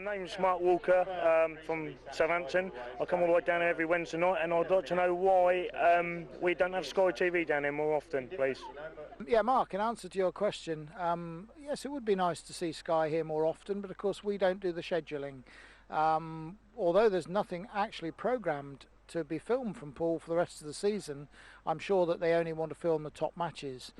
My name's Mark Walker from Southampton. I come all the way down here every Wednesday night, and I'd like to know why we don't have Sky TV down here more often, please. Yeah, Mark, in answer to your question, yes, it would be nice to see Sky here more often, but of course we don't do the scheduling. Although there's nothing actually programmed to be filmed from Poole for the rest of the season, I'm sure that they only want to film the top matches.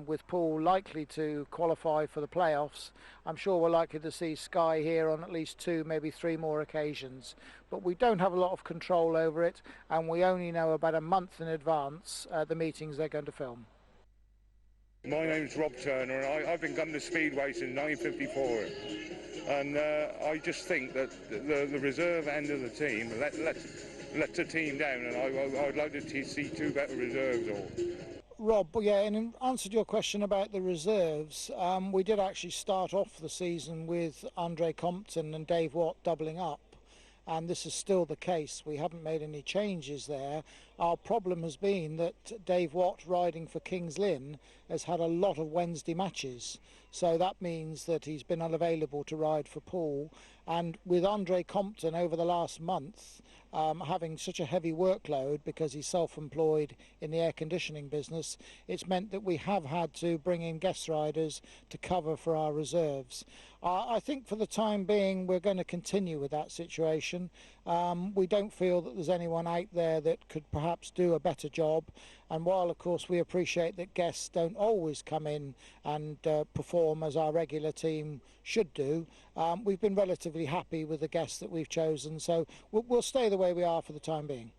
With Poole likely to qualify for the playoffs, I'm sure we're likely to see Sky here on at least 2, maybe 3 more occasions. But we don't have a lot of control over it, and we only know about a month in advance the meetings they're going to film. My name's Rob Turner, and I've been coming to Speedway since 1954. And I just think that the reserve end of the team let the team down, and I'd like to see 2 better reserves. Rob, yeah, and in answer to your question about the reserves, we did actually start off the season with Andre Compton and Dave Watt doubling up, and this is still the case. We haven't made any changes there. Our problem has been that Dave Watt, riding for Kings Lynn, has had a lot of Wednesday matches, so that means that he's been unavailable to ride for Poole. And with Andre Compton over the last month having such a heavy workload because he's self-employed in the air conditioning business, it's meant that we have had to bring in guest riders to cover for our reserves. I think for the time being we're going to continue with that situation. We don't feel that there's anyone out there that could perhaps do a better job, and while of course we appreciate that guests don't always come in and perform as our regular team should do, we've been relatively happy with the guests that we've chosen, so we'll stay the way we are for the time being.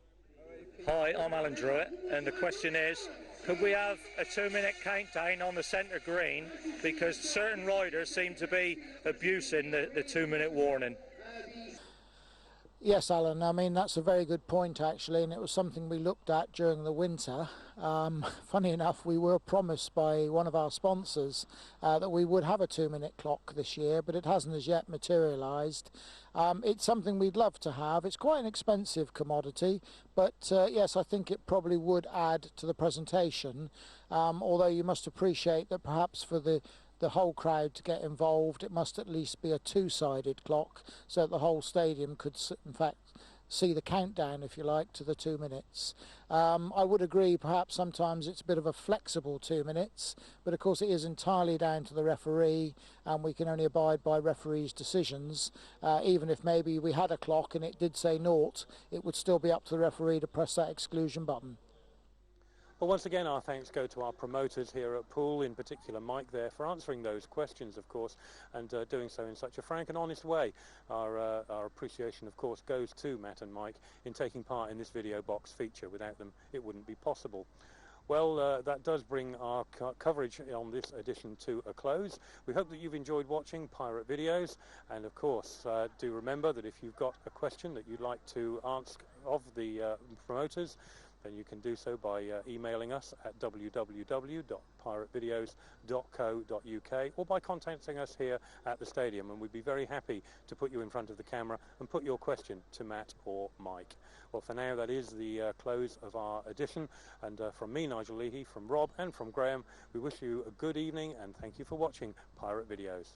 Hi, I'm Alan Druitt, and the question is, could we have a 2-minute countdown on the centre green, because certain riders seem to be abusing the 2-minute warning? Yes, Alan, I mean, that's a very good point actually, and it was something we looked at during the winter. Funny enough, we were promised by one of our sponsors that we would have a 2-minute clock this year, but it hasn't as yet materialised. It's something we'd love to have. It's quite an expensive commodity, but yes, I think it probably would add to the presentation, although you must appreciate that perhaps for the whole crowd to get involved, it must at least be a 2-sided clock so that the whole stadium could in fact see the countdown, if you like, to the 2 minutes. I would agree perhaps sometimes it's a bit of a flexible 2 minutes, but of course it is entirely down to the referee, and we can only abide by referees' decisions. Even if maybe we had a clock and it did say 0, it would still be up to the referee to press that exclusion button. Well, once again, our thanks go to our promoters here at Poole, in particular Mike there, for answering those questions, of course, and doing so in such a frank and honest way. Our appreciation, of course, goes to Matt and Mike in taking part in this video box feature. Without them, it wouldn't be possible. Well, that does bring our coverage on this edition to a close. We hope that you've enjoyed watching Pirate Videos, and of course do remember that if you've got a question that you'd like to ask of the promoters, then you can do so by emailing us at www.piratevideos.co.uk or by contacting us here at the stadium, and we'd be very happy to put you in front of the camera and put your question to Matt or Mike. Well, for now, that is the close of our edition, and from me, Nigel Leahy, from Rob and from Graham, we wish you a good evening and thank you for watching Pirate Videos.